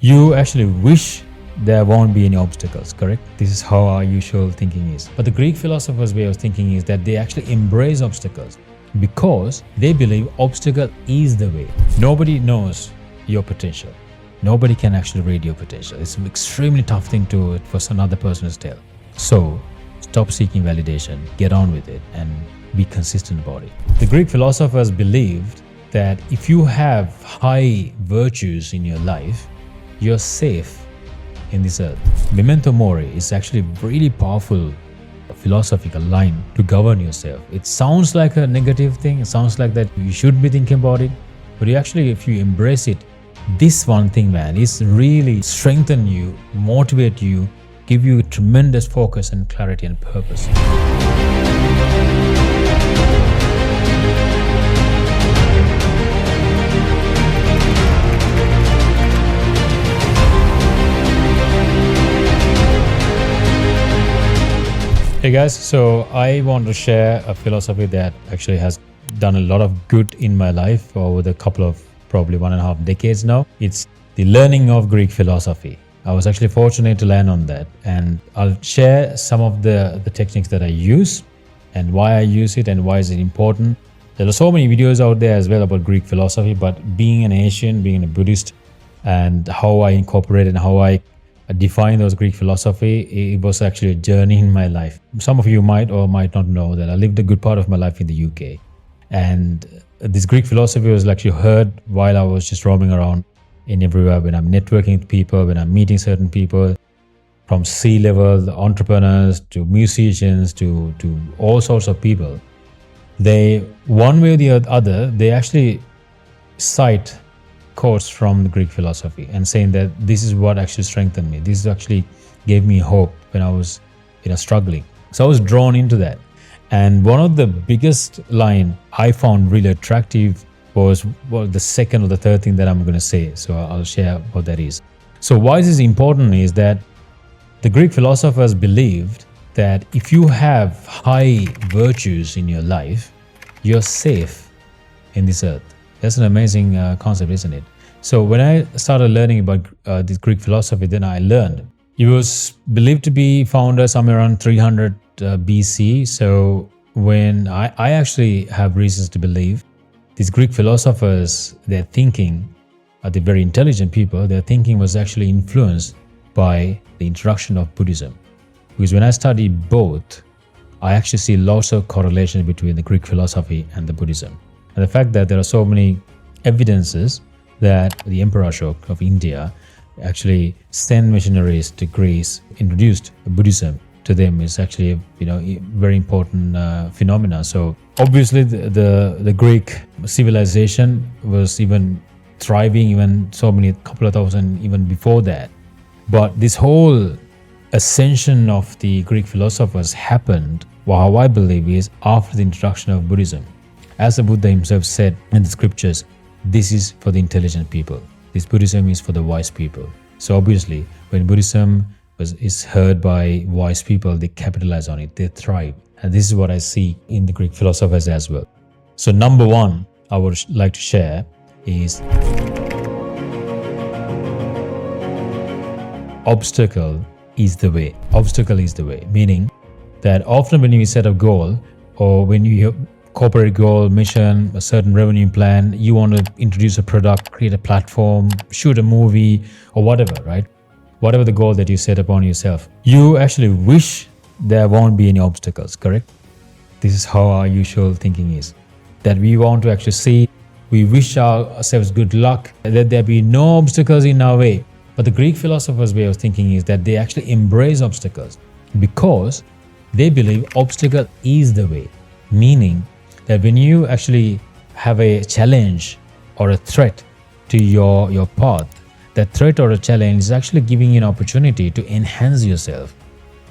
You actually wish there won't be any obstacles, correct? This is how our usual thinking is. But the Greek philosophers' way of thinking is that they actually embrace obstacles because they believe obstacle is the way. Nobody knows your potential. Nobody can actually read your potential. It's an extremely tough thing for another person to tell. So stop seeking validation, get on with it, and be consistent about it. The Greek philosophers believed that if you have high virtues in your life, you're safe in this earth. Memento mori is actually a really powerful philosophical line to govern yourself. It sounds like a negative thing. It sounds like that you should be thinking about it. But if you embrace it, this one thing, man, is really strengthen you, motivate you, give you tremendous focus and clarity and purpose. Hey guys, so I want to share a philosophy that actually has done a lot of good in my life over the couple of probably 1.5 decades now. It's the learning of Greek philosophy. I was actually fortunate to learn on that, and I'll share some of the techniques that I use and why I use it and why is it important. There are so many videos out there as well about Greek philosophy, but being an Asian, being a Buddhist, and how I incorporate and how I define those Greek philosophy, it was actually a journey in my life. Some of you might or might not know that I lived a good part of my life in the UK, and this Greek philosophy was actually heard while I was just roaming around in everywhere, when I'm networking with people, when I'm meeting certain people, from C-level entrepreneurs to musicians to all sorts of people. They, one way or the other, they actually cite quotes from the Greek philosophy and saying that this is what actually strengthened me. This actually gave me hope when I was struggling. So I was drawn into that. And one of the biggest line I found really attractive was the second or the third thing that I'm going to say. So I'll share what that is. So why this is important is that the Greek philosophers believed that if you have high virtues in your life, you're safe in this earth. That's an amazing concept, isn't it? So when I started learning about this Greek philosophy, then I learned. It was believed to be founded somewhere around 300 BC. So when I actually have reasons to believe these Greek philosophers, their thinking, the very intelligent people, their thinking was actually influenced by the introduction of Buddhism. Because when I study both, I actually see lots of correlation between the Greek philosophy and the Buddhism. And the fact that there are so many evidences that the Emperor Ashoka of India actually sent missionaries to Greece, introduced Buddhism to them, is actually a very important phenomena. So obviously the Greek civilization was even thriving, even couple of thousand even before that. But this whole ascension of the Greek philosophers happened, how I believe, is after the introduction of Buddhism. As the Buddha himself said in the scriptures, this is for the intelligent people. This Buddhism is for the wise people. So obviously, when Buddhism is heard by wise people, they capitalize on it, they thrive. And this is what I see in the Greek philosophers as well. So number one, I would like to share is obstacle is the way. Obstacle is the way, meaning that often when you set a goal or when you corporate goal, mission, a certain revenue plan, you want to introduce a product, create a platform, shoot a movie or whatever, right? Whatever the goal that you set upon yourself, you actually wish there won't be any obstacles, correct? This is how our usual thinking is. That we want to actually see, we wish ourselves good luck, that there be no obstacles in our way. But the Greek philosophers' way of thinking is that they actually embrace obstacles because they believe obstacle is the way. Meaning that when you actually have a challenge or a threat to your path, that threat or a challenge is actually giving you an opportunity to enhance yourself.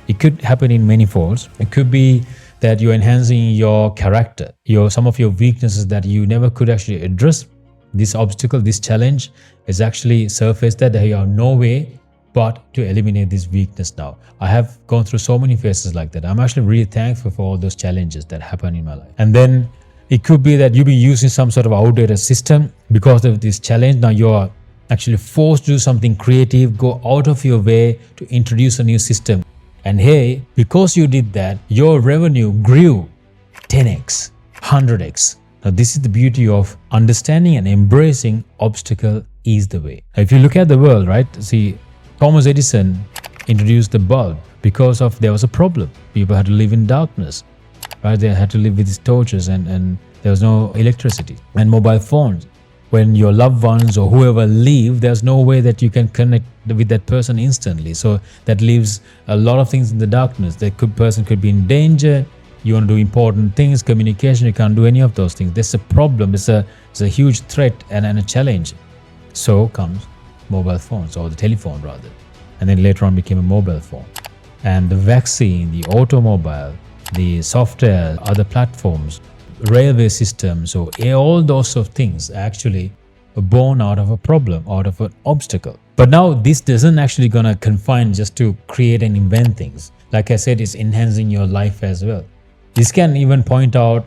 It could happen in many folds. It could be that you're enhancing your character, some of your weaknesses that you never could actually address. This obstacle, this challenge is actually surfaced that there are no way but to eliminate this weakness now. I have gone through so many phases like that. I'm actually really thankful for all those challenges that happen in my life. And then it could be that you've been using some sort of outdated system because of this challenge. Now you're actually forced to do something creative, go out of your way to introduce a new system. And hey, because you did that, your revenue grew 10x, 100x. Now, this is the beauty of understanding and embracing obstacle is the way. Now, if you look at the world, right, see, Thomas Edison introduced the bulb because of there was a problem. People had to live in darkness, right? They had to live with these torches and there was no electricity. And mobile phones, when your loved ones or whoever leave, there's no way that you can connect with that person instantly. So that leaves a lot of things in the darkness. The person could be in danger. You want to do important things, communication, you can't do any of those things. There's a problem. It's a huge threat and a challenge. So comes mobile phones, or the telephone rather. And then later on became a mobile phone. And the vaccine, the automobile, the software, other platforms, railway systems, so all those sort of things actually are born out of a problem, out of an obstacle. But now this doesn't actually gonna confine just to create and invent things. Like I said, it's enhancing your life as well. This can even point out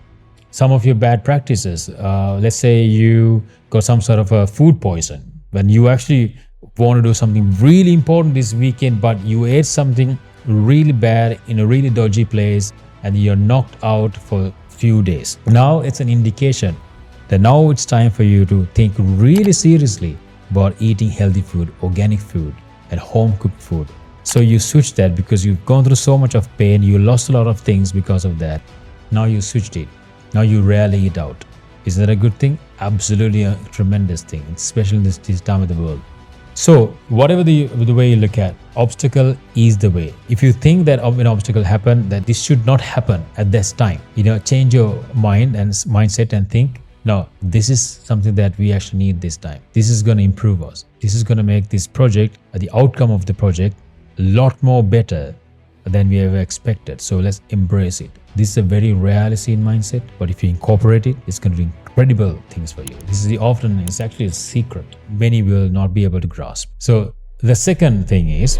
some of your bad practices. Let's say you got some sort of a food poison. When you actually want to do something really important this weekend, but you ate something really bad in a really dodgy place and you're knocked out for few days. Now it's an indication that now it's time for you to think really seriously about eating healthy food, organic food, and home cooked food. So you switch that because you've gone through so much of pain, you lost a lot of things because of that. Now you switched it. Now you rarely eat out. Is that a good thing? Absolutely a tremendous thing, especially in this time of the world. So whatever the way you look at, obstacle is the way. If you think that an obstacle happened, that this should not happen at this time, change your mind and mindset and think, no, this is something that we actually need this time. This is going to improve us. This is going to make this project, the outcome of the project, a lot more better than we ever expected. So let's embrace it. This is a very rarely seen mindset, but if you incorporate it, it's going to be incredible things for you. This is it's actually a secret many will not be able to grasp. So the second thing is,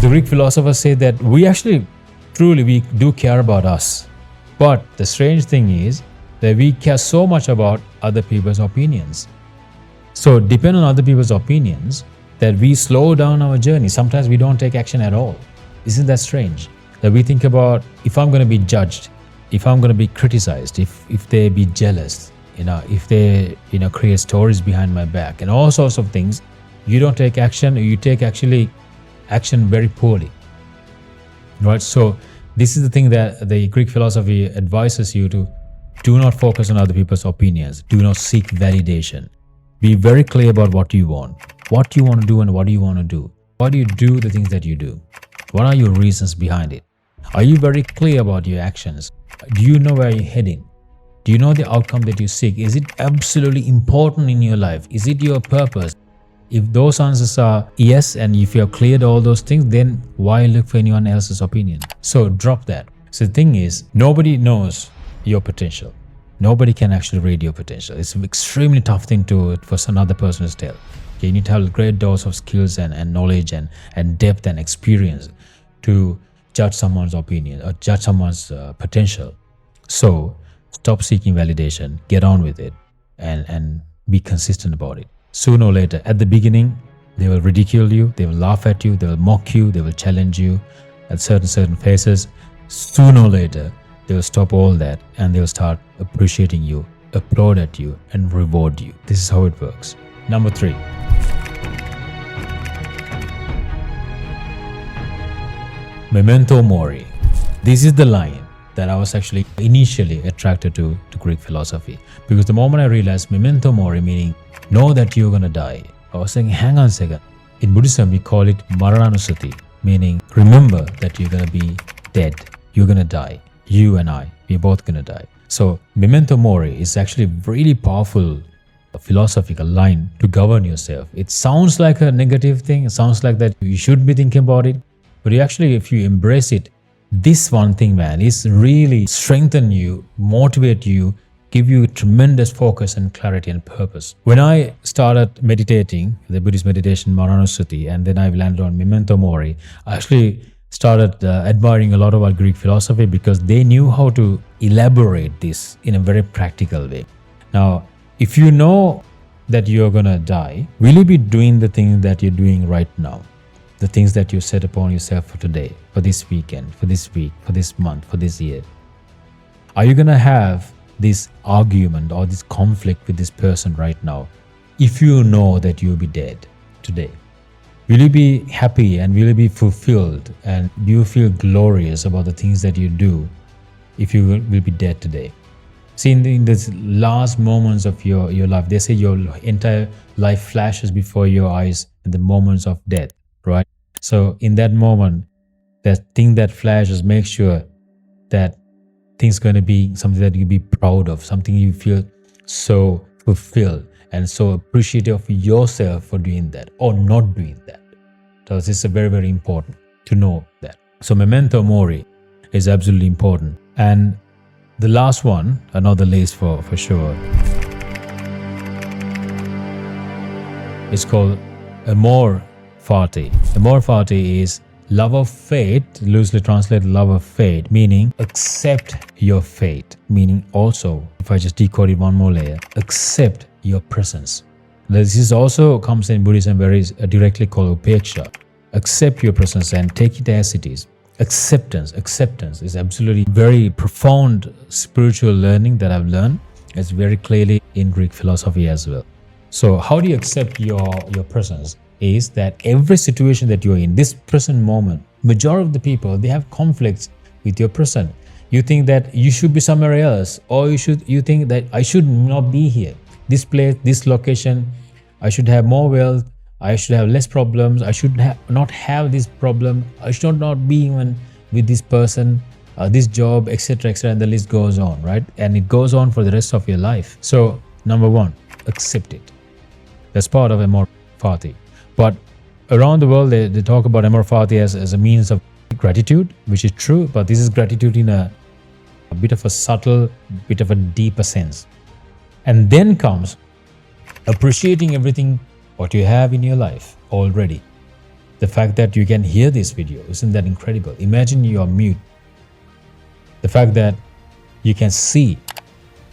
the Greek philosophers say that we do care about us. But the strange thing is that we care so much about other people's opinions. So depend on other people's opinions that we slow down our journey. Sometimes we don't take action at all. Isn't that strange? That we think about, if I'm going to be judged, if I'm going to be criticized, if they be jealous, if they create stories behind my back and all sorts of things, you don't take action, or you take action very poorly. Right? So this is the thing that the Greek philosophy advises you to do not focus on other people's opinions. Do not seek validation. Be very clear about what you want to do and what do you want to do. Why do you do the things that you do? What are your reasons behind it? Are you very clear about your actions? Do you know where you're heading? Do you know the outcome that you seek? Is it absolutely important in your life? Is it your purpose? If those answers are yes, and if you have cleared all those things, then why look for anyone else's opinion? So drop that. So the thing is, nobody knows your potential. Nobody can actually read your potential. It's an extremely tough thing for another person to tell. You need to have a great dose of skills and knowledge and depth and experience to judge someone's opinion or judge someone's potential. So stop seeking validation, get on with it, and be consistent about it. Sooner or later, at the beginning, they will ridicule you, they will laugh at you, they will mock you, they will challenge you at certain phases. Sooner or later, they will stop all that and they will start appreciating you, applaud at you, and reward you. This is how it works. Number 3. Memento mori. This is the line that I was actually initially attracted to Greek philosophy, because the moment I realized memento mori, meaning know that you're going to die, I was saying, hang on a second. In Buddhism, we call it maranusati, meaning remember that you're going to be dead. You're going to die. You and I, we're both going to die. So memento mori is actually a really powerful philosophical line to govern yourself. It sounds like a negative thing. It sounds like that you should be thinking about it. But actually, if you embrace it, this one thing, man, is really strengthen you, motivate you, give you tremendous focus and clarity and purpose. When I started meditating, the Buddhist meditation Maranusati, and then I landed on memento mori, I actually started admiring a lot about Greek philosophy because they knew how to elaborate this in a very practical way. Now, if you know that you're going to die, will you be doing the things that you're doing right now? The things that you set upon yourself for today, for this weekend, for this week, for this month, for this year? Are you going to have this argument or this conflict with this person right now if you know that you'll be dead today? Will you be happy and will you be fulfilled and do you feel glorious about the things that you do if you will be dead today? See, in these last moments of your life, they say your entire life flashes before your eyes in the moments of death, right? So in that moment, that thing that flashes, make sure that thing's going to be something that you be proud of, something you feel so fulfilled and so appreciative of yourself for doing that or not doing that. So this is very, very important to know that. So memento mori is absolutely important. And the last one, another list for sure, it's called amor fati. Amor fati is love of fate, loosely translated love of fate, meaning accept your fate. Meaning also, if I just decode it one more layer, accept your presence. This is also comes in Buddhism very directly called upeksha. Accept your presence and take it as it is. Acceptance is absolutely very profound spiritual learning that I've learned. It's very clearly in Greek philosophy as well. So how do you accept your presence? Is that every situation that you're in, this present moment, majority of the people, they have conflicts with your present. You think that you should be somewhere else, or you think that I should not be here. This place, this location, I should have more wealth, I should have less problems, I should not have this problem, I should not be even with this person, this job, etc., etc., and the list goes on, right? And it goes on for the rest of your life. So, number one, accept it. That's part of amor fati. But around the world, they talk about amor fati as a means of gratitude, which is true, but this is gratitude in a bit of a subtle, bit of a deeper sense. And then comes appreciating everything what you have in your life already. The fact that you can hear this video, isn't that incredible? Imagine you are mute. The fact that you can see,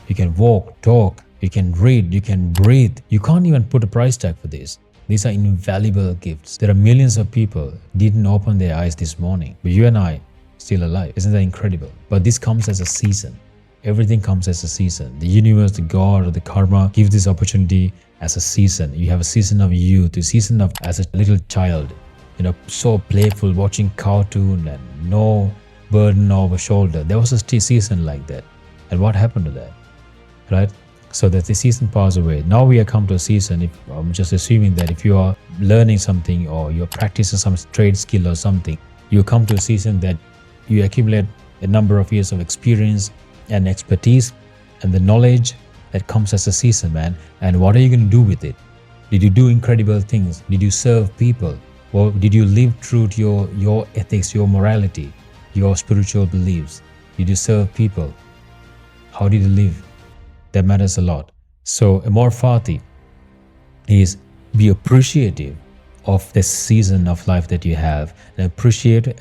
you can walk, talk, you can read, you can breathe. You can't even put a price tag for this. These are invaluable gifts. There are millions of people didn't open their eyes this morning, but you and I still alive. Isn't that incredible? But this comes as a season. Everything comes as a season. The universe, the God, or the karma gives this opportunity as a season. You have a season of youth, a season of as a little child, so playful, watching cartoon and no burden over shoulder. There was a season like that. And what happened to that? Right? So that the season passed away. Now we have come to a season, if I'm just assuming that if you are learning something or you're practicing some trade skill or something, you come to a season that you accumulate a number of years of experience and expertise and the knowledge that comes as a season, man. And what are you going to do with it? Did you do incredible things? Did you serve people? Or did you live true to your ethics, your morality, your spiritual beliefs? Did you serve people? How did you live? That matters a lot. So amor fati is be appreciative of the season of life that you have and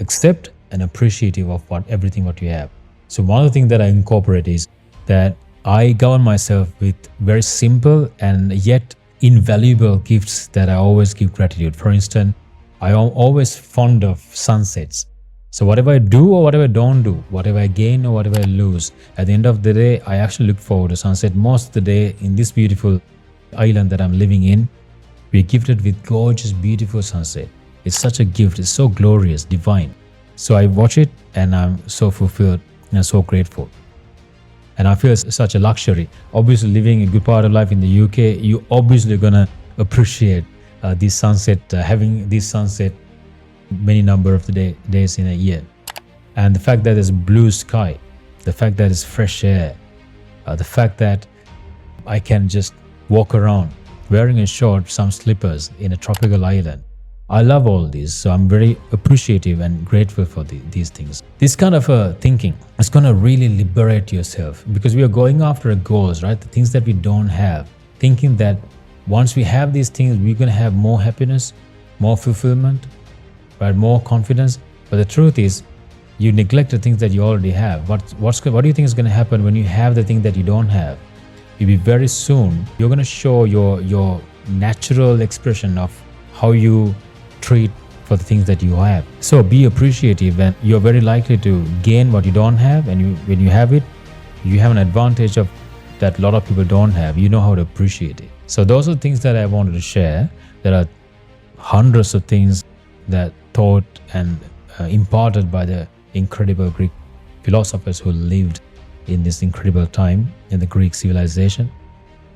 accept and appreciative of everything what you have. So one of the things that I incorporate is that I govern myself with very simple and yet invaluable gifts that I always give gratitude. For instance, I am always fond of sunsets. So whatever I do or whatever I don't do, whatever I gain or whatever I lose, at the end of the day, I actually look forward to sunset. Most of the day in this beautiful island that I'm living in, we're gifted with gorgeous, beautiful sunset. It's such a gift. It's so glorious, divine. So I watch it and I'm so fulfilled and so grateful. And I feel it's such a luxury. Obviously, living a good part of life in the UK, you obviously gonna appreciate this sunset, having this sunset many number of the days in a year. And the fact that there's blue sky, the fact that it's fresh air, the fact that I can just walk around wearing a short, some slippers in a tropical island. I love all these, so I'm very appreciative and grateful for these things. This kind of thinking is going to really liberate yourself because we are going after goals, right? The things that we don't have. Thinking that once we have these things, we're going to have more happiness, more fulfillment, right? More confidence. But the truth is, you neglect the things that you already have. What do you think is going to happen when you have the thing that you don't have? You'll be very soon, you're going to show your natural expression of how you treat for the things that you have. So be appreciative, and you're very likely to gain what you don't have. And when you have it, you have an advantage of that a lot of people don't have. You know how to appreciate it. So those are the things that I wanted to share. There are hundreds of things that taught and imparted by the incredible Greek philosophers who lived in this incredible time in the Greek civilization.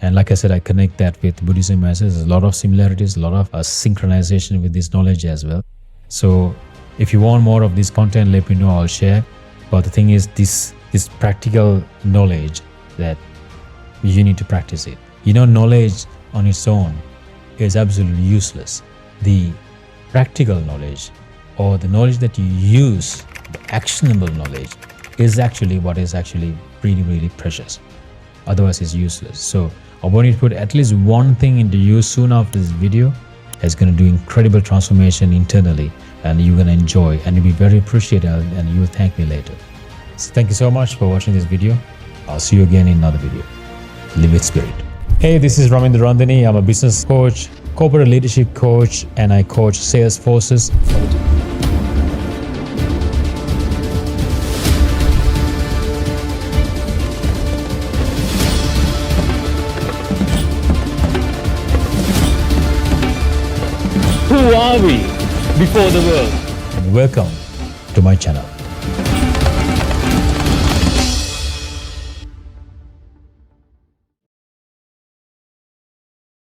And like I said, I connect that with Buddhism as well. There's a lot of similarities, a lot of synchronization with this knowledge as well. So if you want more of this content, let me know, I'll share. But the thing is, this practical knowledge, that you need to practice it. Knowledge on its own is absolutely useless. The practical knowledge, or the knowledge that you use, the actionable knowledge, is actually what is actually really, really precious. Otherwise, it's useless. So I want you to put at least one thing into use soon after this video. It's going to do incredible transformation internally, and you're going to enjoy, and you'll be very appreciative, and you will thank me later. So thank you so much for watching this video. I'll see you again in another video. Live with spirit. Hey, this is Ramindu Randeni. I'm a business coach, corporate leadership coach, and I coach sales forces. Who are we before the world? And welcome to my channel.